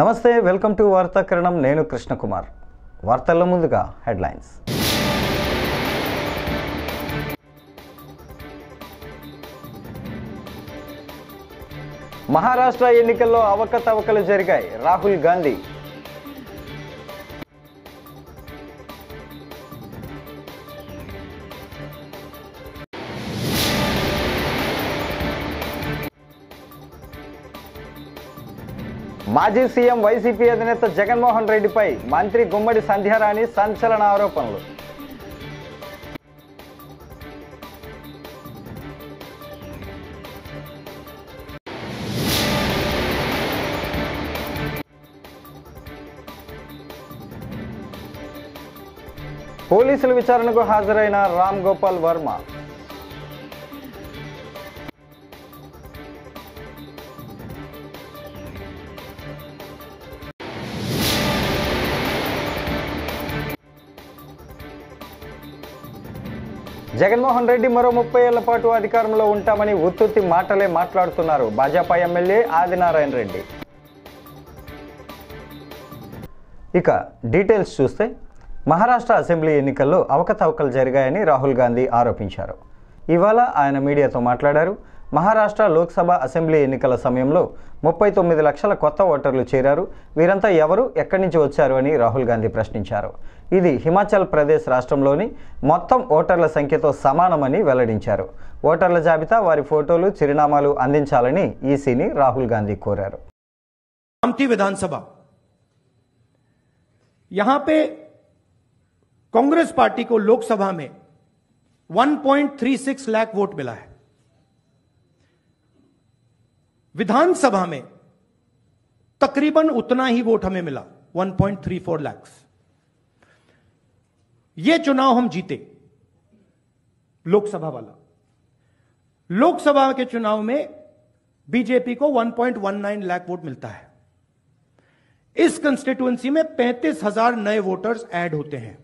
నమస్తే, welcome to వార్తాకరణం. నేను కృష్ణకుమార్. వార్తల్లో ముందుగా హెడ్లైన్స్. మహారాష్ట్ర ఎన్నికల్లో అవకతవకలు జరిగాయి. రాహుల్ గాంధీ. మాజీ సీఎం వైసీపీ అధినేత జగన్మోహన్ రెడ్డిపై మంత్రి గుమ్మడి సంధ్యారాణి సంచలన ఆరోపణలు. పోలీసుల విచారణకు హాజరైన రామ్ గోపాల్ వర్మ. జగన్మోహన్ రెడ్డి మరో 30 ఏళ్ల పాటు అధికారంలో ఉంటామని ఉత్తుత్తి మాటలే మాట్లాడుతున్నారు భాజపా ఎమ్మెల్యే ఆదినారాయణ రెడ్డి. ఇక డీటెయిల్స్ చూస్తే, మహారాష్ట్ర అసెంబ్లీ ఎన్నికల్లో అవకతవకలు జరిగాయని రాహుల్ గాంధీ ఆరోపించారు. ఇవాళ ఆయన మీడియాతో మాట్లాడారు. మహారాష్ట్ర లోక్సభ అసెంబ్లీ ఎన్నికల సమయంలో 39 లక్షల కొత్త ఓటర్లు చేరారు. వీరంతా ఎవరు, ఎక్కడి నుంచి వచ్చారు అని రాహుల్ గాంధీ ప్రశ్నించారు. ఇది హిమాచల్ ప్రదేశ్ రాష్ట్రంలోని మొత్తం ఓటర్ల సంఖ్యతో సమానమని వెల్లడించారు. ఓటర్ల జాబితా, వారి ఫోటోలు, చిరునామాలు అందించాలని ఈసీని రాహుల్ గాంధీ కోరారు. विधानसभा यहां पे कांग्रेस पार्टी को लोकसभा में 1.36 लाख वोट मिला है. विधानसभा में तकरीबन उतना ही वोट हमें मिला, 1.34 लाख. यह चुनाव हम जीते, लोकसभा वाला. लोकसभा के चुनाव में बीजेपी को 1.19 लाख वोट मिलता है. इस कंस्टिट्यूएंसी में 35,000 नए वोटर्स ऐड होते हैं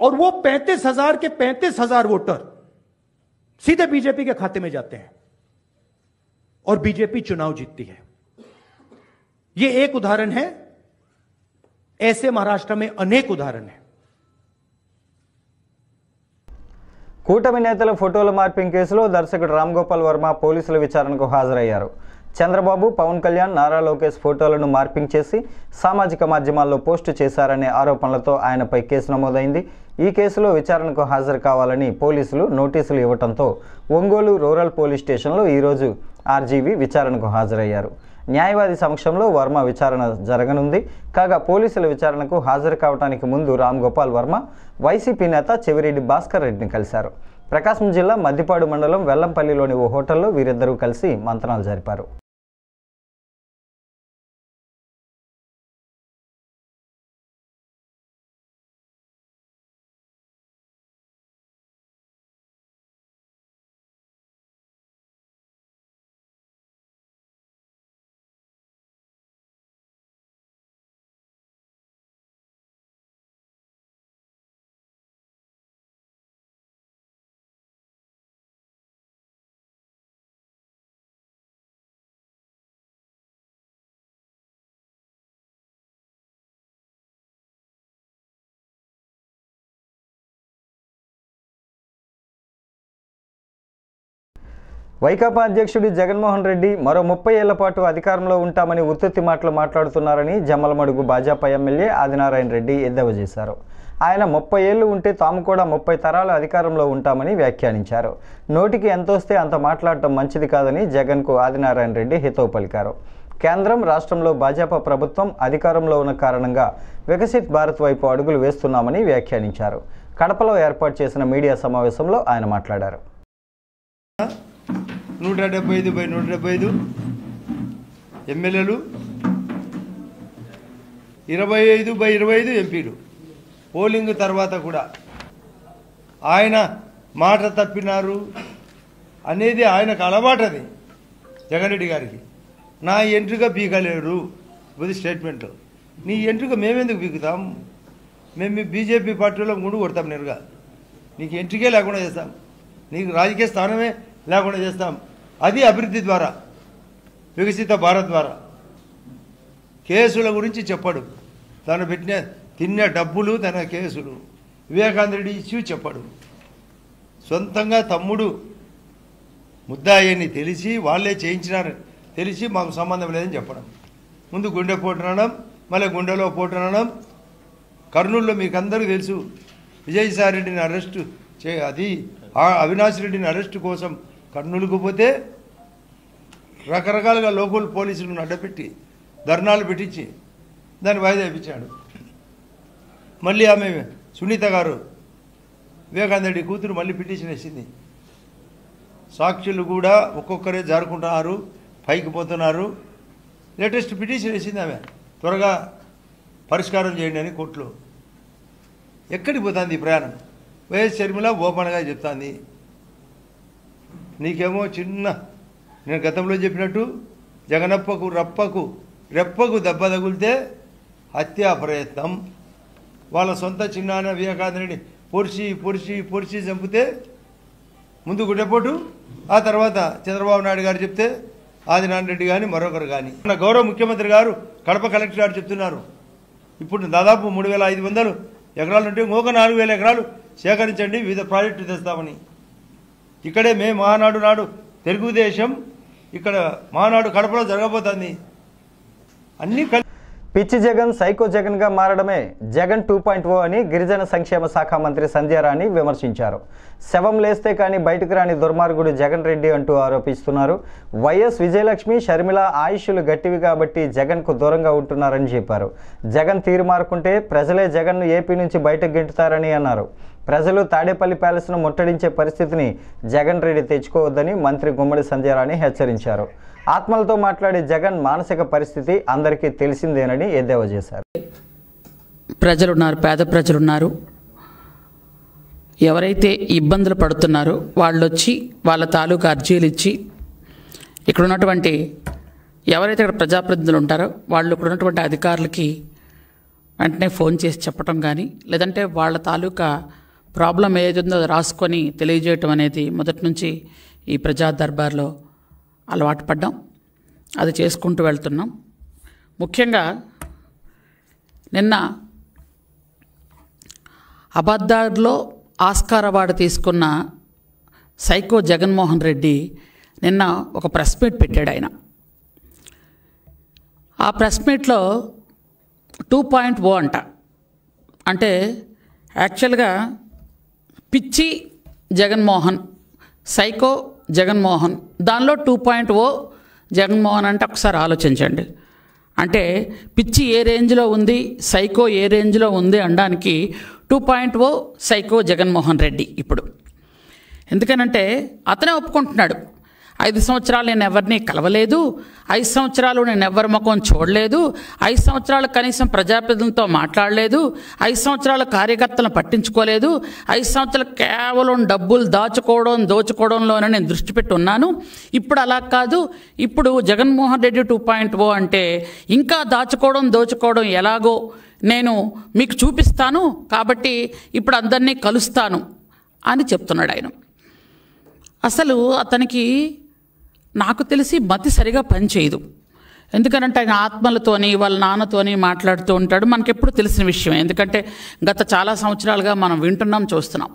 और वो 35,000 के 35,000 वोटर सीधे बीजेपी के खाते में जाते हैं और बीजेपी चुनाव जीतती है. ये एक उदाहरण है, ऐसे महाराष्ट्र में अनेक उदाहरण हैं. కూటమి నేతల ఫోటోల మార్పింగ్ కేసులో దర్శకుడు రామ్ గోపాల్ వర్మ పోలీసుల విచారణకు హాజరయ్యారు. చంద్రబాబు, పవన్ కళ్యాణ్, నారా లోకేష్ ఫోటోలను మార్పింగ్ చేసి సామాజిక మాధ్యమాల్లో పోస్టు చేశారనే ఆరోపణలతో ఆయనపై కేసు నమోదైంది. ఈ కేసులో విచారణకు హాజరు కావాలని పోలీసులు నోటీసులు ఇవ్వడంతో ఒంగోలు రూరల్ పోలీస్ స్టేషన్లో ఈరోజు ఆర్జీవీ విచారణకు హాజరయ్యారు. న్యాయవాది సమక్షంలో వర్మ విచారణ జరగనుంది. కాగా పోలీసుల విచారణకు హాజరు కావడానికి ముందు రామ్ గోపాల్ వర్మ వైసీపీ నేత చెవిరెడ్డి భాస్కర్ రెడ్డిని కలిశారు. ప్రకాశం జిల్లా మద్దిపాడు మండలం వెల్లంపల్లిలోని ఓ హోటల్లో వీరిద్దరూ కలిసి మంతనాలు జరిపారు. వైకాపా అధ్యక్షుడు జగన్మోహన్ రెడ్డి మరో 30 ఏళ్ల పాటు అధికారంలో ఉంటామని ఉత్తుత్తి మాటలు మాట్లాడుతున్నారని జమ్మలమడుగు భాజపా ఎమ్మెల్యే ఆదినారాయణ రెడ్డి ఎద్దేవా చేశారు. ఆయన 30 ఏళ్లు ఉంటే తాము కూడా 30 తరాలు అధికారంలో ఉంటామని వ్యాఖ్యానించారు. నోటికి ఎంతొస్తే అంత మాట్లాడటం మంచిది కాదని జగన్కు ఆదినారాయణ రెడ్డి హితవు పలికారు. కేంద్రం, రాష్ట్రంలో భాజపా ప్రభుత్వం అధికారంలో ఉన్న కారణంగా వికసిత్ భారత్ వైపు అడుగులు వేస్తున్నామని వ్యాఖ్యానించారు. కడపలో ఏర్పాటు చేసిన మీడియా సమావేశంలో ఆయన మాట్లాడారు. 175/175 ఎమ్మెల్యేలు, 25/25 ఎంపీలు. పోలింగ్ తర్వాత కూడా ఆయన మాట తప్పినారు అనేది ఆయనకు అలవాటది. జగన్ రెడ్డి గారికి నా ఎంట్రుక పీకలేరు ఇది స్టేట్మెంట్. నీ ఎంట్రుక మేమెందుకు పీకుతాం? మేము బీజేపీ పార్టీలో ముందు కొడతాం నేరుగా. నీకు ఎంట్రుకే లేకుండా చేస్తాం, నీకు రాజకీయ స్థానమే లేకుండా చేస్తాం. అది అభివృద్ధి ద్వారా. వికసిత భారత్ ద్వారా. కేసుల గురించి చెప్పడు, తను తిన్న డబ్బులు తన కేసులు. వివేకానంద రెడ్డి ఇష్యూ చెప్పడు. సొంతంగా తమ్ముడు ముద్దాయని తెలిసి వాళ్ళే చేయించినారని తెలిసి మాకు సంబంధం లేదని చెప్పడం. ముందు గుండెపోటు అనడం, మళ్ళీ గుండెలో పోటు అనడం. కర్నూలులో మీకు అందరికీ తెలుసు, విజయసాయి రెడ్డిని అరెస్టు అది అవినాష్ రెడ్డిని అరెస్టు కోసం కర్నూలుకు పోతే రకరకాలుగా లోకల్ పోలీసులను అడ్డపెట్టి ధర్నాలు పెట్టించి దాన్ని వాయిదా ఇప్పించాడు. మళ్ళీ ఆమె సునీత గారు వివేకానంద రెడ్డి కూతురు మళ్ళీ పిటిషన్ వేసింది. సాక్షులు కూడా ఒక్కొక్కరే జారుకుంటున్నారు, పైకి పోతున్నారు. లేటెస్ట్ పిటిషన్ వేసింది ఆమె, త్వరగా పరిష్కారం చేయండి అని కోర్టులో. ఎక్కడికి పోతుంది ఈ ప్రయాణం? వైఎస్ షర్మిల ఓపెన్గా చెప్తాంది. నీకేమో చిన్న, నేను గతంలో చెప్పినట్టు జగనప్పకు రెప్పకు దెబ్బ తగిలితే హత్యా ప్రయత్నం. వాళ్ళ సొంత చిన్నాన్న వివేకానంద రెడ్డి పొడిచి చంపితే ముందు గుడ్డెపోటు, ఆ తర్వాత చంద్రబాబు నాయుడు గారు చెప్తే ఆదినారాయణ రెడ్డి కానీ మరొకరు కానీ. మన గౌరవ ముఖ్యమంత్రి గారు కడప కలెక్టర్ గారు చెప్తున్నారు, ఇప్పుడు దాదాపు 3,500 ఎకరాలు ఉంటే ఇంకొక 4,000 ఎకరాలు సేకరించండి, వివిధ ప్రాజెక్టులు తెస్తామని. ఇక్కడే మే మహానాడు నాడు తెలుగుదేశం ఇక్కడ మహానాడు కడపలో జరగబోతుంది. అన్నీ పిచ్చి జగన్ సైకో జగన్గా మారడమే జగన్ 2.0 అని గిరిజన సంక్షేమ శాఖ మంత్రి సంధ్యారాణి విమర్శించారు. శవం లేస్తే కానీ బయటకు రాని దుర్మార్గుడు జగన్ రెడ్డి అంటూ ఆరోపిస్తున్నారు. వైఎస్ విజయలక్ష్మి, షర్మిల ఆయుష్లు గట్టివి కాబట్టి జగన్కు దూరంగా ఉంటున్నారని చెప్పారు. జగన్ తీరు మారుకుంటే ప్రజలే జగన్ను ఏపీ నుంచి బయటకు గెంటుతారని అన్నారు. ప్రజలు తాడేపల్లి ప్యాలెస్ను ముట్టడించే పరిస్థితిని జగన్ రెడ్డి తెచ్చుకోవద్దని మంత్రి గుమ్మడి సంధ్యారాణి హెచ్చరించారు. ఆత్మలతో మాట్లాడే జగన్ మానసిక పరిస్థితి అందరికీ తెలిసిందేనని ఎద్దేవా చేశారు. ప్రజలున్నారు, పేద ప్రజలున్నారు. ఎవరైతే ఇబ్బందులు పడుతున్నారో వాళ్ళు వచ్చి వాళ్ళ తాలూకు అర్జీలు ఇచ్చి ఇక్కడ ఉన్నటువంటి ఎవరైతే ఇక్కడ ప్రజాప్రతినిధులు ఉంటారో వాళ్ళు ఇక్కడ ఉన్నటువంటి అధికారులకి వెంటనే ఫోన్ చేసి చెప్పడం కానీ, లేదంటే వాళ్ళ తాలూకా ప్రాబ్లం ఏదైతుందో అది రాసుకొని తెలియజేయటం అనేది మొదటి నుంచి ఈ ప్రజా దర్బార్లో అలవాటు పడ్డాం. అది చేసుకుంటూ వెళ్తున్నాం. ముఖ్యంగా నిన్న అబద్ధార్లో ఆస్కార్ అవార్డు తీసుకున్న సైకో జగన్మోహన్ రెడ్డి నిన్న ఒక ప్రెస్ మీట్ పెట్టాడు. ఆయన ఆ ప్రెస్ మీట్లో 2.0 అంట, అంటే యాక్చువల్గా పిచ్చి జగన్మోహన్, సైకో జగన్మోహన్, దానిలో 2.0 జగన్మోహన్ అంటే ఒకసారి ఆలోచించండి. అంటే పిచ్చి ఏ రేంజ్లో ఉంది, సైకో ఏ రేంజ్లో ఉంది అనడానికి 2.0 సైకో జగన్మోహన్ రెడ్డి. ఇప్పుడు ఎందుకనంటే అతనే ఒప్పుకుంటున్నాడు, 5 సంవత్సరాలు నేను ఎవరిని కలవలేదు, 5 సంవత్సరాలు నేను ఎవరి ముఖం చూడలేదు, 5 సంవత్సరాలు కనీసం ప్రజాప్రతినిధులతో మాట్లాడలేదు, 5 సంవత్సరాలు కార్యకర్తలను పట్టించుకోలేదు, 5 సంవత్సరాలు కేవలం డబ్బులు దోచుకోవడంలోనే నేను దృష్టి పెట్టి ఉన్నాను. ఇప్పుడు అలా కాదు, ఇప్పుడు జగన్మోహన్ రెడ్డి 2.0 అంటే ఇంకా దోచుకోవడం ఎలాగో నేను మీకు చూపిస్తాను, కాబట్టి ఇప్పుడు అందరినీ కలుస్తాను అని చెప్తున్నాడు ఆయన. అసలు అతనికి నాకు తెలిసి మతి సరిగా పనిచేయదు. ఎందుకనంటే ఆయన ఆత్మలతోని వాళ్ళ నాన్నతోని మాట్లాడుతూ ఉంటాడు. మనకెప్పుడు తెలిసిన విషయం, ఎందుకంటే గత చాలా సంవత్సరాలుగా మనం వింటున్నాం, చూస్తున్నాం.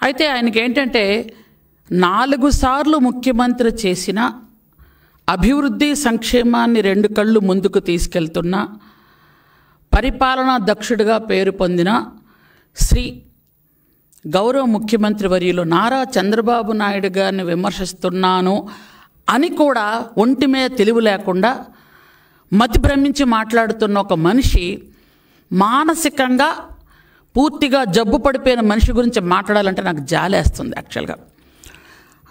అయితే ఆయనకి ఏంటంటే 4 సార్లు ముఖ్యమంత్రి చేసిన అభివృద్ధి సంక్షేమాన్ని 2 కళ్ళు ముందుకు తీసుకెళ్తున్న పరిపాలనా దక్షుడిగా పేరు పొందిన శ్రీ గౌరవ ముఖ్యమంత్రి వర్యులు నారా చంద్రబాబు నాయుడు గారిని విమర్శిస్తున్నాను అని కూడా ఒంటి మీద తెలివి లేకుండా మతి భ్రమించి మాట్లాడుతున్న ఒక మనిషి, మానసికంగా పూర్తిగా జబ్బు పడిపోయిన మనిషి గురించి మాట్లాడాలంటే నాకు జాలేస్తుంది. యాక్చువల్గా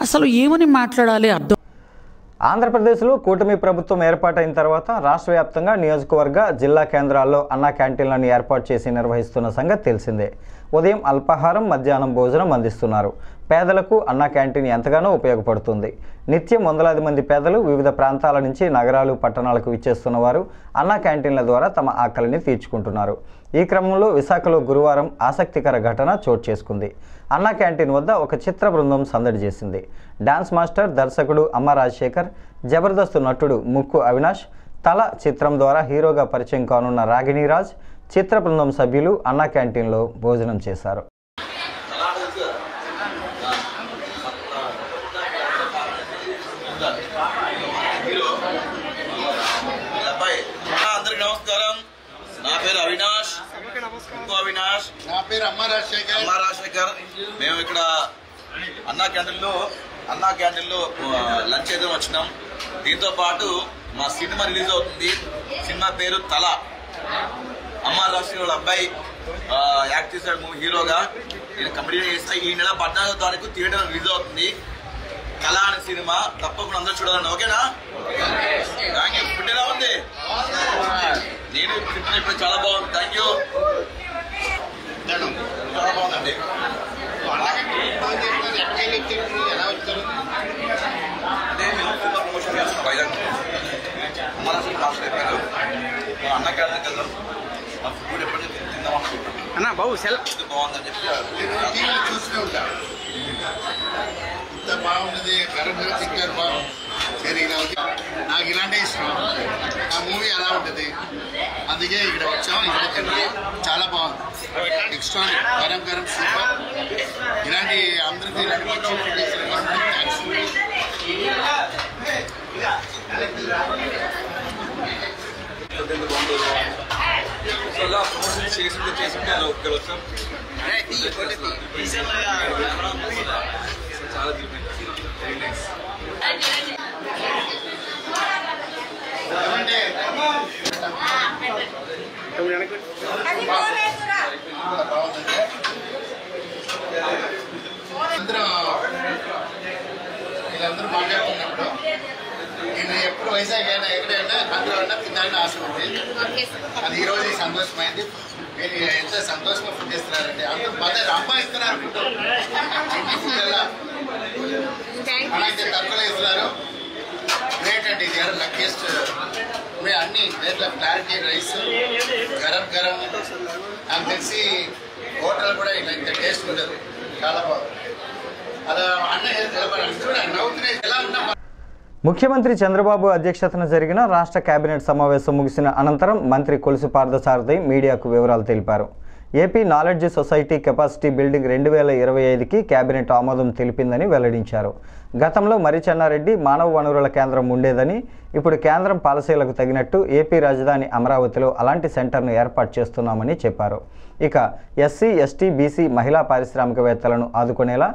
అసలు ఏమని మాట్లాడాలి అర్థం. ఆంధ్రప్రదేశ్లో కూటమి ప్రభుత్వం ఏర్పాటైన తర్వాత రాష్ట్ర వ్యాప్తంగా నియోజకవర్గ, జిల్లా కేంద్రాల్లో అన్నా క్యాంటీన్లను ఏర్పాటు చేసి నిర్వహిస్తున్న సంగతి తెలిసిందే. ఉదయం అల్పాహారం, మధ్యాహ్నం భోజనం అందిస్తున్నారు. పేదలకు అన్నా క్యాంటీన్ ఎంతగానో ఉపయోగపడుతుంది. నిత్యం వందలాది మంది పేదలు వివిధ ప్రాంతాల నుంచి నగరాలు, పట్టణాలకు విచ్చేస్తున్న వారు అన్నా క్యాంటీన్ల ద్వారా తమ ఆకలిని తీర్చుకుంటున్నారు. ఈ క్రమంలో విశాఖలో గురువారం ఆసక్తికర ఘటన చోటు చేసుకుంది. అన్నా క్యాంటీన్ వద్ద ఒక చిత్ర బృందం సందడి చేసింది. డాన్స్ మాస్టర్, దర్శకుడు అమ్మ రాజశేఖర్, జబర్దస్త్ నటుడు ముక్కు అవినాష్, తల చిత్రం ద్వారా హీరోగా పరిచయం కానున్న రాగిణీరాజ్ చిత్ర బృందం సభ్యులు అన్నా క్యాంటీన్లో భోజనం చేశారు. నమస్కారం, నా పేరు అవినాష్, అవినాష్, నా పేరు అమ్మ రాజశేఖర్. మేము ఇక్కడ అన్నా క్యాంటీన్లో లంచ్ చేద్దాం వచ్చినాం. దీంతో పాటు మా సినిమా రిలీజ్ అవుతుంది. సినిమా పేరు తల. అమ్మ రాజశేఖర్ వాళ్ళ అబ్బాయి యాక్ట్ చేశాడు మూవీ హీరోగా. నేను కంప్లీట్ చేస్తా. ఈ నెల 14వ తారీఖు థియేటర్ రిలీజ్ అవుతుంది. కళ అనే సినిమా తప్పకుండా అందరూ చూడాలండి. ఓకేనా? Thank you. ఫుడ్ ఎలా ఉంది? నేను తింటున్నా ఇప్పుడు. చాలా బాగుంది. Thank you. చాలా బాగుందండి. అంటే మేము సినిమా ప్రమోషన్ చేస్తున్నాం వైజాగ్. అన్న క్యాంటీన్ కదా ఫుడ్ ఎప్పటికీ తిందాం అనుకుంటున్నాం. అన్న బాబు బాగుందని చెప్పి చూస్తూ ఉంటా. బాగుంటుంది. కరెక్ట్గా తింటారు. బాగుంది. నాకు ఇలాంటి ఇష్టం. ఆ మూవీ అలా ఉంటుంది. అందుకే ఇక్కడ వచ్చాం. ఇక్కడ తింటే చాలా బాగుంది. Extra garam super. ఇలాంటి అందరికీ ఇలాంటి మంచి ప్రమోషన్ చేసింటే అలా ఒక్కరు వచ్చాం. చాలా వీళ్ళందరూ మాట్లాడుతున్నప్పుడు నేను ఎప్పుడు వైజాగ్ అయినా ఎక్కడైనా అందరూ అన్నా తినాలని ఆశ ఉంది. అది ఈరోజు సంతోషమైంది. మీరు ఎంత సంతోషంగా ఫుడ్ ఇస్తున్నారంటే అంత మదర్ అమ్మ ఇస్తున్నారు. ఫుడ్ ఎలా మనైతే తక్కువలో ఇస్తున్నారు. గ్రేట్ అండి. ఇది ఎవరు లక్కీయెస్ట్. మీరు అన్ని క్లారిటీ రైస్ గరం నాకు తెలిసి హోటల్ కూడా ఇట్లా ఇంత టేస్ట్ ఉండదు. చాలా బాగుంది. అలా అన్న చూడండి నవ్వుతున్నాయి. ఎలా ఉన్నా ముఖ్యమంత్రి చంద్రబాబు అధ్యక్షతన జరిగిన రాష్ట్ర కేబినెట్ సమావేశం ముగిసిన అనంతరం మంత్రి కొలుసు పార్థసారథి మీడియాకు వివరాలు తెలిపారు. AP knowledge society capacity building 2025కి కేబినెట్ ఆమోదం తెలిపిందని వెల్లడించారు. గతంలో మర్రిచెన్నారెడ్డి మానవ వనరుల కేంద్రం ఉండేదని, ఇప్పుడు కేంద్రం పాలసీలకు తగినట్టు ఏపీ రాజధాని అమరావతిలో అలాంటి సెంటర్ను ఏర్పాటు చేస్తున్నామని చెప్పారు. ఇక ఎస్సీ, ఎస్టీ, బీసీ మహిళా పారిశ్రామికవేత్తలను ఆదుకునేలా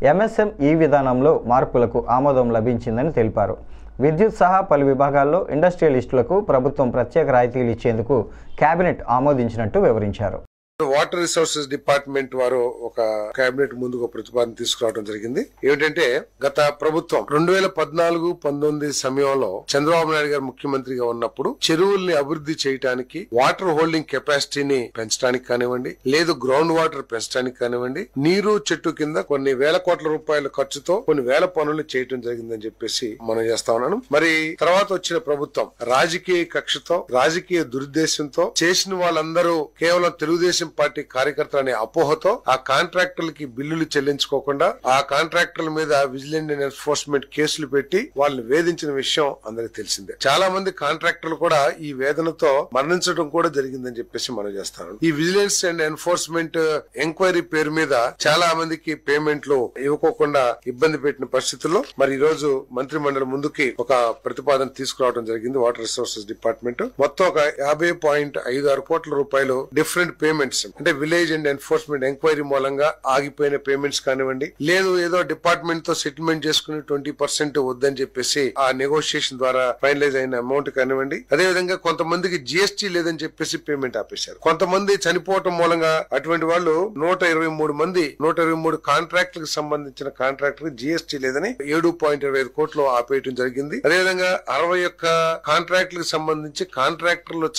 ఎంఎస్ఎంఈ విధానంలో మార్పులకు ఆమోదం లభించిందని తెలిపారు. విద్యుత్ సహా పలు విభాగాల్లో ఇండస్ట్రియలిస్టులకు ప్రభుత్వం ప్రత్యేక రాయితీలు ఇచ్చేందుకు కేబినెట్ ఆమోదించినట్టు వివరించారు. వాటర్ రిసోర్సెస్ డిపార్ట్మెంట్ వారు ఒక కేబినెట్ ముందుకు ప్రతిపాదన తీసుకురావడం జరిగింది. ఏమిటంటే గత ప్రభుత్వం 2014-19 సమయంలో చంద్రబాబు నాయుడు గారు ముఖ్యమంత్రిగా ఉన్నప్పుడు చెరువుల్ని అభివృద్ధి చేయడానికి, వాటర్ హోల్డింగ్ కెపాసిటీని పెంచడానికి కానివ్వండి, లేదు గ్రౌండ్ వాటర్ పెంచడానికి కానివ్వండి, నీరు చెట్టు కింద కొన్ని వేల కోట్ల రూపాయల ఖర్చుతో కొన్ని వేల పనులు చేయడం జరిగిందని చెప్పేసి మనం చేస్తా ఉన్నాను. మరి తర్వాత వచ్చిన ప్రభుత్వం రాజకీయ కక్షతో, రాజకీయ దురుద్దేశంతో చేసిన వాళ్ళందరూ కేవలం తెలుగుదేశం పార్టీ కార్యకర్తలు అనే అపోహతో ఆ కాంట్రాక్టర్లకి బిల్లులు చెల్లించుకోకుండా ఆ కాంట్రాక్టర్ల మీద విజిలెన్స్ అండ్ ఎన్ఫోర్స్మెంట్ కేసులు పెట్టి వాళ్ళని వేధించిన విషయం అందరికి తెలిసిందే. చాలా మంది కాంట్రాక్టర్లు కూడా ఈ వేదనతో మరణించడం కూడా జరిగిందని చెప్పేసి మనం చేస్తాను. ఈ విజిలెన్స్ అండ్ ఎన్ఫోర్స్మెంట్ ఎంక్వైరీ పేరు మీద చాలా మందికి పేమెంట్లు ఇవ్వకోకుండా ఇబ్బంది పెట్టిన పరిస్థితుల్లో మరి ఈ రోజు మంత్రి మండలి ముందుకి ఒక ప్రతిపాదన తీసుకురావడం జరిగింది. వాటర్ రిసోర్సెస్ డిపార్ట్మెంట్ మొత్తం ఒక 50.56 కోట్ల రూపాయలు డిఫరెంట్ పేమెంట్స్, అంటే విలేజ్ అండ్ ఎన్ఫోర్స్మెంట్ ఎంక్వైరీ మూలంగా ఆగిపోయిన పేమెంట్స్ కానివ్వండి, లేదు ఏదో డిపార్ట్మెంట్ తో సెటిల్మెంట్ చేసుకుని 20% వద్దని చెప్పేసి ఆ నెగోషియేషన్ ద్వారా ఫైనలైజ్ అయిన అమౌంట్ కానివ్వండి, అదేవిధంగా కొంతమందికి జిఎస్టీ లేదని చెప్పేసి పేమెంట్ ఆపేశారు. కొంతమంది చనిపోవటం మూలంగా అటువంటి వాళ్ళు 123 కాంట్రాక్టులకు సంబంధించిన కాంట్రాక్టర్ జిఎస్టీ లేదని 7.25 కోట్లు ఆపేయడం జరిగింది. అదేవిధంగా 61 కాంట్రాక్టులకు సంబంధించి కాంట్రాక్టర్లు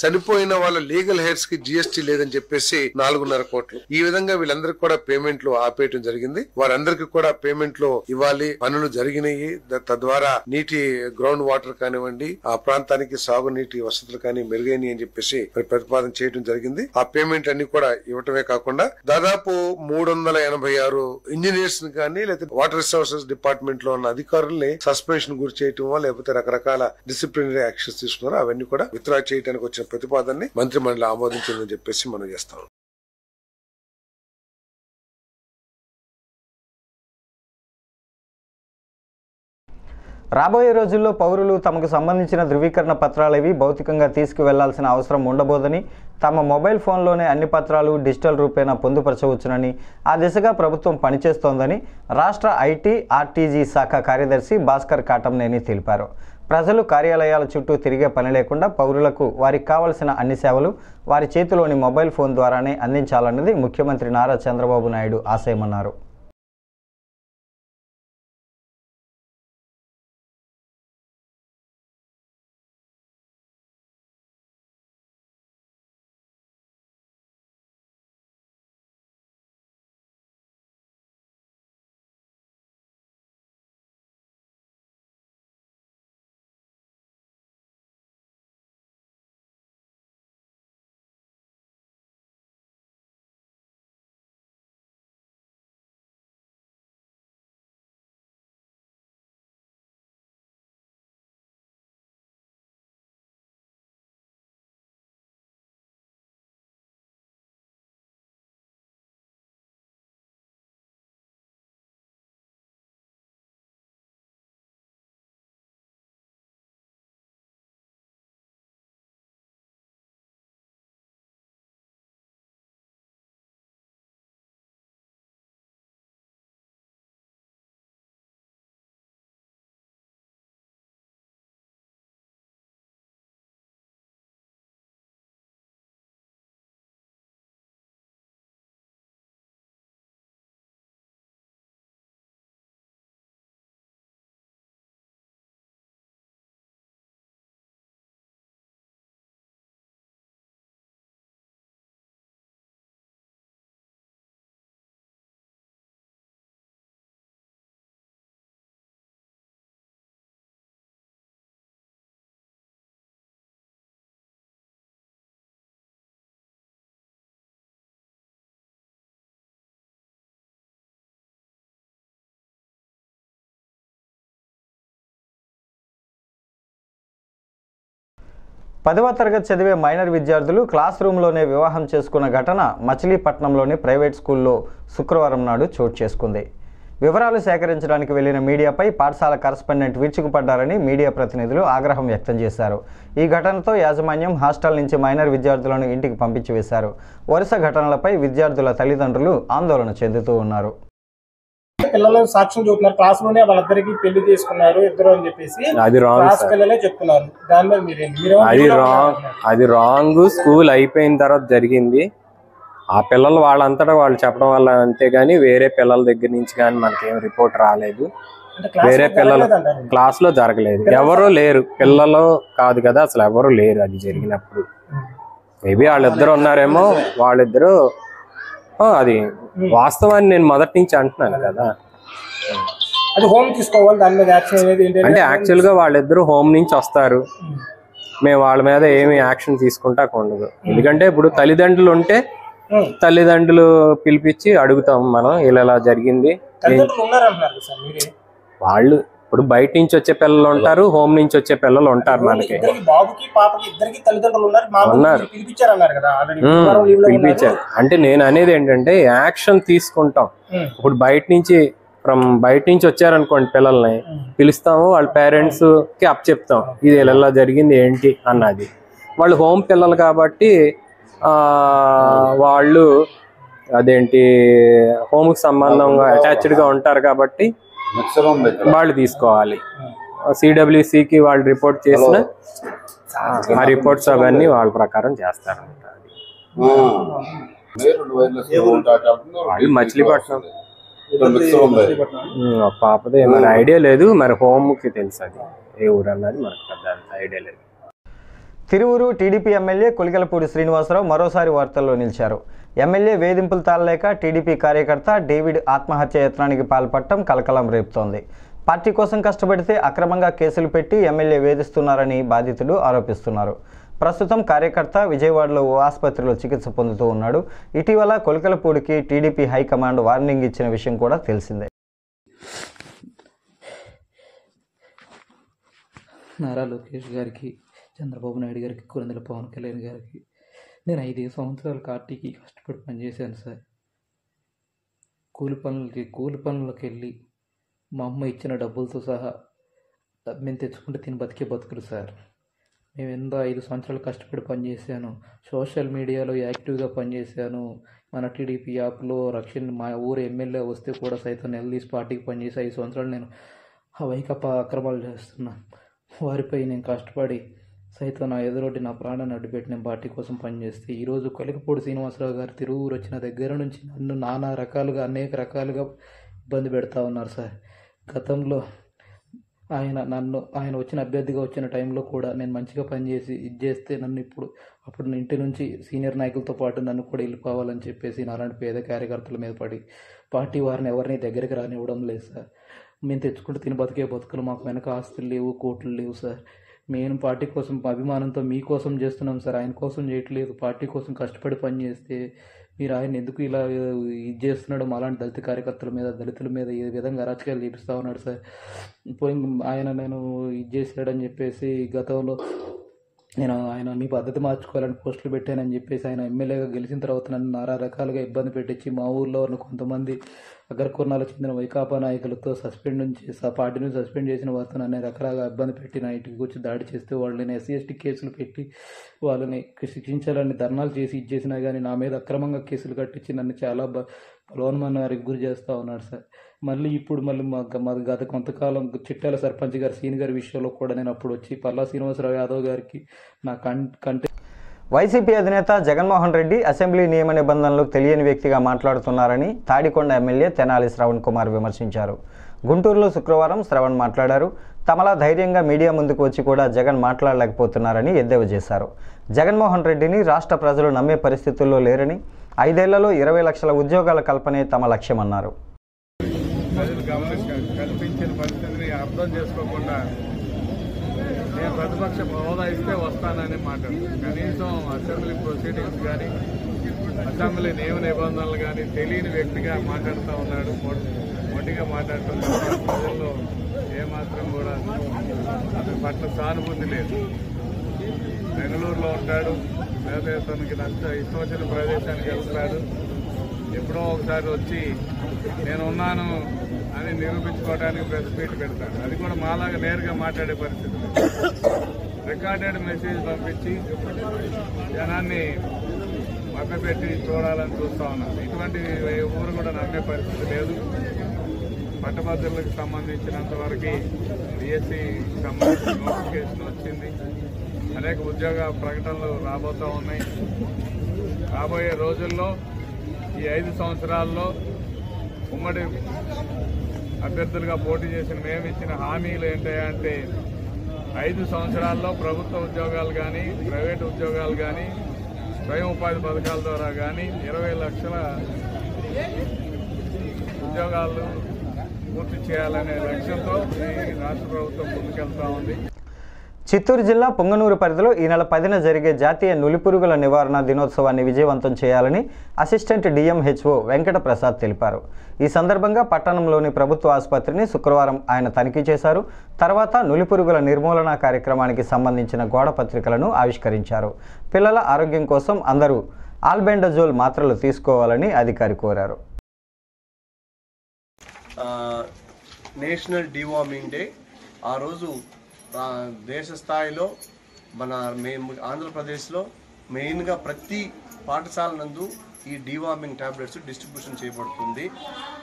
చనిపోయిన వాళ్ళ లీగల్ హెయిర్స్ కి జిఎస్టీ లేదని అని చెప్పేసి 4.5 కోట్లు. ఈ విధంగా వీళ్ళందరికీ కూడా పేమెంట్లు ఆపేయటం జరిగింది. వారందరికీ కూడా పేమెంట్లు ఇవ్వాలి, పనులు జరిగినాయి, తద్వారా నీటి గ్రౌండ్ వాటర్ కానివ్వండి, ఆ ప్రాంతానికి సాగునీటి వసతులు కానీ మెరుగైనవి అని చెప్పేసి ప్రతిపాదన చేయడం జరిగింది. ఆ పేమెంట్ అన్ని కూడా ఇవ్వటమే కాకుండా దాదాపు 386 ఇంజనీర్స్ ని కానీ లేకపోతే వాటర్ రిసోర్సెస్ డిపార్ట్మెంట్ లో ఉన్న అధికారుల్ని సస్పెన్షన్ గురి చేయటమో లేకపోతే రకరకాల డిసిప్లినరీ యాక్షన్స్ తీసుకున్నారో అవన్నీ కూడా విత్డ్రా చేయడానికి వచ్చిన ప్రతిపాదనని మంత్రిమండలి ఆమోదించిందని చెప్పేసి మనం చేస్తాం. రాబోయే రోజుల్లో పౌరులు తమకు సంబంధించిన ధృవీకరణ పత్రాలేవి భౌతికంగా తీసుకువెళ్లాల్సిన అవసరం ఉండబోదని, తమ మొబైల్ ఫోన్లోనే అన్ని పత్రాలు డిజిటల్ రూపేణా పొందుపరచవచ్చునని ఆ దిశగా ప్రభుత్వం పనిచేస్తోందని రాష్ట్ర ఐటీ ఆర్టీజీ శాఖ కార్యదర్శి భాస్కర్ కాటంనేని తెలిపారు. ప్రజలు కార్యాలయాల చుట్టూ తిరిగే పని లేకుండా పౌరులకు వారికి కావలసిన అన్ని సేవలు వారి చేతిలోని మొబైల్ ఫోన్ ద్వారానే అందించాలన్నది ముఖ్యమంత్రి నారా చంద్రబాబు నాయుడు ఆశయమన్నారు. పదవ తరగతి చదివే మైనర్ విద్యార్థులు క్లాస్ రూమ్లోనే వివాహం చేసుకున్న ఘటన మచిలీపట్నంలోని ప్రైవేట్ స్కూల్లో శుక్రవారం నాడు చోటు చేసుకుంది. వివరాలు సేకరించడానికి వెళ్లిన మీడియాపై పాఠశాల కరస్పాండెంట్ విరుచుకుపడ్డారని మీడియా ప్రతినిధులు ఆగ్రహం వ్యక్తం చేశారు. ఈ ఘటనతో యాజమాన్యం హాస్టల్ నుంచి మైనర్ విద్యార్థులను ఇంటికి పంపించి వేశారు. వరుస ఘటనలపై విద్యార్థుల తల్లిదండ్రులు ఆందోళన చెందుతూ ఉన్నారు. పిల్లలు సాక్ష్యం చూపుతున్నారు, క్లాస్ లోనే వాళ్ళిద్దరికి పెళ్లి చేసుకున్నారు ఇద్దరు అని చెప్పేసి అది రాంగ్ పిల్లలే చెప్తున్నారు. దాని మీద అది రాంగ్. స్కూల్ అయిపోయిన తర్వాత జరిగింది. ఆ పిల్లలు వాళ్ళంతటా వాళ్ళు చెప్పడం వల్ల అంతేగాని వేరే పిల్లల దగ్గర నుంచి కానీ మనకేం రిపోర్ట్ రాలేదు. వేరే పిల్లలు క్లాస్ లో జరగలేదు, ఎవరు లేరు, పిల్లలు కాదు కదా అసలు ఎవరు లేరు అది జరిగినప్పుడు. మేబీ వాళ్ళిద్దరు ఉన్నారేమో, వాళ్ళిద్దరు అది వాస్తవాన్ని నేను మొదటి నుంచి అంటున్నాను కదా. అంటే యాక్చువల్ గా వాళ్ళిద్దరు హోమ్ నుంచి వస్తారు, మేము వాళ్ళ మీద ఏమి యాక్షన్ తీసుకుంటా ఉండదు. ఎందుకంటే ఇప్పుడు తల్లిదండ్రులు ఉంటే తల్లిదండ్రులు పిలిపించి అడుగుతాం మనం ఇలా జరిగింది. వాళ్ళు ఇప్పుడు బయట నుంచి వచ్చే పిల్లలు ఉంటారు, హోమ్ నుంచి వచ్చే పిల్లలు ఉంటారు. మనకి పిలిపించారు అంటే నేను అనేది ఏంటంటే యాక్షన్ తీసుకుంటాం. ఇప్పుడు బయట నుంచి వచ్చారనుకోండి పిల్లల్ని పిలుస్తాము, వాళ్ళ పేరెంట్స్ కి అప్ చెప్తాం ఇది ఎలా జరిగింది ఏంటి అన్నది. వాళ్ళు హోమ్ పిల్లలు కాబట్టి వాళ్ళు అదేంటి హోమ్ కి సంబంధంగా అటాచ్డ్ గా ఉంటారు కాబట్టి వాళ్ళు తీసుకోవాలి. సిడబ్ల్యూసికి వాళ్ళు రిపోర్ట్ చేసిన ఆ రిపోర్ట్స్ అవన్నీ వాళ్ళ ప్రకారం చేస్తారంట. వాళ్ళు మచిలీపట్నం పాపదే మరి ఐడియా లేదు, మరి హోమ్ కి తెలుసు అది ఏ ఊరు అన్నది మనకు పెద్ద ఐడియా లేదు. తిరువురు టీడీపీ ఎమ్మెల్యే కొలికలపూడి శ్రీనివాసరావు మరోసారి వార్తల్లో నిలిచారు. ఎమ్మెల్యే వేధింపులు తాళలేక టీడీపీ కార్యకర్త డేవిడ్ ఆత్మహత్య యత్నానికి పాల్పడటం కలకలం రేపుతోంది. పార్టీ కోసం కష్టపడితే అక్రమంగా కేసులు పెట్టి ఎమ్మెల్యే వేధిస్తున్నారని బాధితుడు ఆరోపిస్తున్నారు. ప్రస్తుతం కార్యకర్త విజయవాడలో ఓ ఆసుపత్రిలో చికిత్స పొందుతూ ఉన్నాడు. ఇటీవల కొలికలపూడికి టీడీపీ హైకమాండ్ వార్నింగ్ ఇచ్చిన విషయం కూడా తెలిసిందే. నారా లోకేష్ గారికి, చంద్రబాబు నాయుడు గారికి, కురందల పవన్ కళ్యాణ్ గారికి నేను 5 సంవత్సరాల పార్టీకి కష్టపడి పనిచేశాను సార్. కూలి పనులకి వెళ్ళి మా అమ్మ ఇచ్చిన డబ్బులతో సహా మేము తెచ్చుకుంటే తిని బతికే బతుకులు సార్. మేము ఎంతో 5 సంవత్సరాలు కష్టపడి పనిచేశాను. సోషల్ మీడియాలో యాక్టివ్గా పనిచేశాను. మన టీడీపీ యాప్లో రక్షణ మా ఊరు ఎమ్మెల్యే వస్తే కూడా సైతం నిలదీసి పార్టీకి పనిచేసి 5 సంవత్సరాలు నేను వైకాపా అక్రమాలు చేస్తున్నాను. వారిపై నేను కష్టపడి సైతం నా ఎదురొడ్డి నా ప్రాణాన్ని అడ్డుపెట్టి నేను పార్టీ కోసం పనిచేస్తే ఈరోజు కొలికపూడి శ్రీనివాసరావు గారు తిరువురు వచ్చిన దగ్గర నుంచి నన్ను నానా రకాలుగా అనేక రకాలుగా ఇబ్బంది పెడతా ఉన్నారు సార్. గతంలో ఆయన వచ్చిన అభ్యర్థిగా వచ్చిన టైంలో కూడా నేను మంచిగా పనిచేసి ఇది చేస్తే నన్ను అప్పుడు ఇంటి నుంచి సీనియర్ నాయకులతో పాటు నన్ను కూడా వెళ్ళిపోవాలని చెప్పేసి నాలాంటి పేద కార్యకర్తల మీద పడి పార్టీ వారిని ఎవరిని దగ్గరికి రానివ్వడం లేదు సార్. మేము తెచ్చుకుంటూ తిని బతికే బతుకులు, మాకు వెనక ఆస్తులు లేవు, కోట్లు లేవు సార్. మేము పార్టీ కోసం అభిమానంతో మీకోసం చేస్తున్నాం సార్, ఆయన కోసం చేయట్లేదు. పార్టీ కోసం కష్టపడి పనిచేస్తే మీరు ఆయన ఎందుకు ఇలా ఇది చేస్తున్నాడు? అలాంటి దళిత కార్యకర్తల మీద, దళితుల మీద ఏ విధంగా అరాచకాలు చేపిస్తూ ఉన్నాడు సార్. ఆయన నేను ఇది చేశాడని చెప్పేసి గతంలో ఆయన మీ పద్ధతి మార్చుకోవాలని పోస్టులు పెట్టానని చెప్పేసి ఆయన ఎమ్మెల్యేగా గెలిచిన తర్వాత నన్ను నానా రకాలుగా ఇబ్బంది పెట్టించి మా ఊళ్ళో ఉన్న కొంతమంది అగ్రకుర్ణాలకు చెందిన వైకాపా నాయకులతో పార్టీ నుంచి సస్పెండ్ చేసిన వారితో నన్ను రకరకాలుగా ఇబ్బంది పెట్టి నా ఇంటికి వచ్చి దాడి చేస్తే వాళ్ళని SC/ST కేసులు పెట్టి వాళ్ళని శిక్షించాలని ధర్నాలు చేసి ఇది చేసినా కానీ నా మీద అక్రమంగా కేసులు కట్టించి నన్ను చాలా బలవన్మన్నారికి గురి చేస్తూ ఉన్నాడు సార్. మళ్ళీ మా గత కొంతకాలం చిట్టాల సర్పంచ్ గారు సీని గారి విషయంలో కూడా నేను అప్పుడు వచ్చి పల్లా శ్రీనివాసరావు యాదవ్ గారికి నా కంటే వైసీపీ అధినేత జగన్మోహన్ రెడ్డి అసెంబ్లీ నియమ నిబంధనలు తెలియని వ్యక్తిగా మాట్లాడుతున్నారని తాడికొండ ఎమ్మెల్యే తెనాలి శ్రవణ్ కుమార్ విమర్శించారు. గుంటూరులో శుక్రవారం శ్రవణ్ మాట్లాడారు. తమలా ధైర్యంగా మీడియా ముందుకు వచ్చి కూడా జగన్ మాట్లాడలేకపోతున్నారని ఎద్దేవా చేశారు. జగన్మోహన్ రెడ్డిని రాష్ట్ర ప్రజలు నమ్మే పరిస్థితుల్లో లేరని, 5 ఏళ్లలో 20 లక్షల ఉద్యోగాల కల్పనే తమ లక్ష్యమన్నారు. కల్పించిన పరిస్థితిని అర్థం చేసుకోకుండా నేను ప్రతిపక్ష హోదా ఇస్తే వస్తానని మాట్లాడుతున్నాను. కనీసం అసెంబ్లీ ప్రొసీడింగ్స్ కానీ అసెంబ్లీ నియమ నిబంధనలు కానీ తెలియని వ్యక్తిగా మాట్లాడుతూ ఉన్నాడు. మొండిగా మాట్లాడుతున్నాడు. ప్రజల్లో ఏమాత్రం కూడా అతని పట్ల సానుభూతి లేదు. బెంగళూరులో ఉంటాడు, లేదా తనకి ఇష్టం వచ్చిన ప్రదేశానికి వెళ్తాడు. ఎప్పుడో ఒకసారి వచ్చి నేనున్నాను అని నిరూపించుకోవడానికి ప్రెస్ మీట్ పెడతాడు. అది కూడా మాలాగా నేరుగా మాట్లాడే పరిస్థితి. రికార్డెడ్ మెసేజ్ పంపించి జనాన్ని మభ్యపెట్టి చూడాలని చూస్తూ ఉన్నాను. ఇటువంటి ఎవరు కూడా నమ్మే పరిస్థితి లేదు. పట్టభద్రులకు సంబంధించినంత వరకు DSC సంబంధించిన నోటిఫికేషన్ వచ్చింది. అనేక ఉద్యోగ ప్రకటనలు రాబోతూ ఉన్నాయి. రాబోయే రోజుల్లో ఈ 5 సంవత్సరాల్లో ఉమ్మడి అభ్యర్థులుగా పోటీ చేసిన మేము ఇచ్చిన హామీలు ఏంటంటే 5 సంవత్సరాల్లో ప్రభుత్వ ఉద్యోగాలు కానీ, ప్రైవేటు ఉద్యోగాలు కానీ, స్వయం ఉపాధి పథకాల ద్వారా కానీ 20 లక్షల ఉద్యోగాలు పూర్తి చేయాలనే లక్ష్యంతో ఈ రాష్ట్ర ప్రభుత్వం ముందుకెళ్తా ఉంది. చిత్తూరు జిల్లా పొంగనూరు పరిధిలో ఈ నెల 10న జరిగే జాతీయ నులిపురుగుల నివారణ దినోత్సవాన్ని విజయవంతం చేయాలని అసిస్టెంట్ DMHO వెంకట ప్రసాద్ తెలిపారు. ఈ సందర్భంగా పట్టణంలోని ప్రభుత్వ ఆసుపత్రిని శుక్రవారం ఆయన తనిఖీ చేశారు. తర్వాత నులిపురుగుల నిర్మూలన కార్యక్రమానికి సంబంధించిన గోడ పత్రికలను ఆవిష్కరించారు. పిల్లల ఆరోగ్యం కోసం అందరూ ఆల్బెండజోల్ మాత్రలు తీసుకోవాలని అధికారి కోరారు. నేషనల్ డివార్మింగ్ డే ఆ రోజు దేశ స్థాయిలో మేము ఆంధ్రప్రదేశ్లో మెయిన్గా ప్రతి పాఠశాల నందు ఈ డివార్మింగ్ టాబ్లెట్స్ డిస్ట్రిబ్యూషన్ చేయబడుతుంది.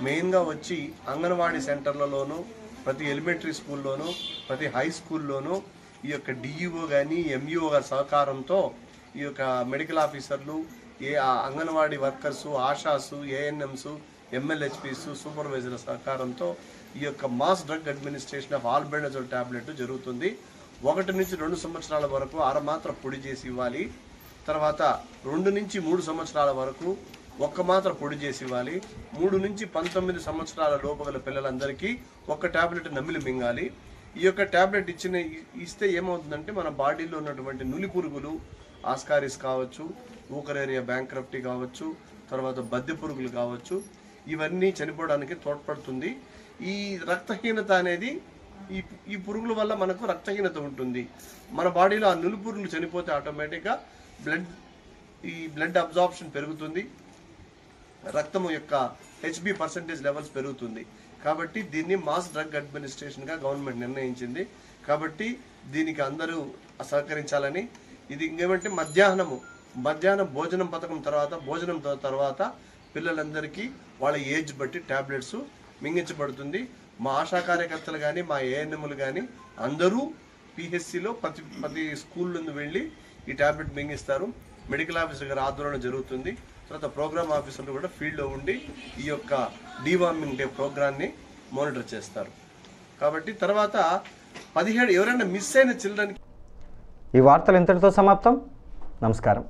మెయిన్గా వచ్చి అంగన్వాడీ సెంటర్లలోనూ, ప్రతి ఎలిమెంటరీ స్కూల్లోనూ, ప్రతి హై స్కూల్లోనూ ఈ యొక్క DEO కానీ MUO గారి సహకారంతో ఈ యొక్క మెడికల్ ఆఫీసర్లు, అంగన్వాడీ వర్కర్సు, ఆశాసు, ANMs, MLHPs, సూపర్వైజర్ల సహకారంతో ఈ యొక్క mass drug administration of albendazole tablet జరుగుతుంది. 1 నుంచి 2 సంవత్సరాల వరకు 6 మాత్ర పొడి చేసి ఇవ్వాలి. తర్వాత 2 నుంచి 3 సంవత్సరాల వరకు 1 మాత్ర పొడి చేసి ఇవ్వాలి. 3 నుంచి 19 సంవత్సరాల లోపు గల పిల్లలందరికీ 1 టాబ్లెట్ నమిలి మింగాలి. ఈ యొక్క టాబ్లెట్ ఇస్తే ఏమవుతుందంటే మన బాడీలో ఉన్నటువంటి నులి పురుగులు, ఆస్కారిస్ కావచ్చు, ఊకరేరియా బ్యాంక్రప్టీ కావచ్చు, తర్వాత బద్దె పురుగులు కావచ్చు, ఇవన్నీ చనిపోవడానికి తోడ్పడుతుంది. ఈ రక్తహీనత అనేది ఈ పురుగుల వల్ల మనకు రక్తహీనత ఉంటుంది. మన బాడీలో ఆ నులి పురుగులు చనిపోతే ఆటోమేటిక్గా బ్లడ్ అబ్జార్ప్షన్ పెరుగుతుంది, రక్తము యొక్క HB పర్సెంటేజ్ లెవెల్స్ పెరుగుతుంది. కాబట్టి దీన్ని మాస్ డ్రగ్ అడ్మినిస్ట్రేషన్గా గవర్నమెంట్ నిర్ణయించింది. కాబట్టి దీనికి అందరూ సహకరించాలని. ఇది ఇంకేమంటే మధ్యాహ్నం భోజనం పథకం భోజనం తర్వాత పిల్లలందరికీ వాళ్ళ ఏజ్ బట్టి టాబ్లెట్స్ మింగించబడుతుంది. మా ఆశా కార్యకర్తలు కానీ మా ANMలు కానీ అందరూ PHCలో ప్రతి స్కూల్ నుండి వెళ్ళి ఈ టాబ్లెట్ మింగిస్తారు. మెడికల్ ఆఫీసర్ గారి ఆధ్వర్యంలో జరుగుతుంది. తర్వాత ప్రోగ్రామ్ ఆఫీసర్లు కూడా ఫీల్డ్లో ఉండి ఈ యొక్క డీవార్మింగ్ డే ప్రోగ్రాన్ని మానిటర్ చేస్తారు. కాబట్టి తర్వాత 17 ఎవరైనా మిస్ అయిన చిల్డ్రన్. ఈ వార్తలు ఇంతటితో సమాప్తం. నమస్కారం.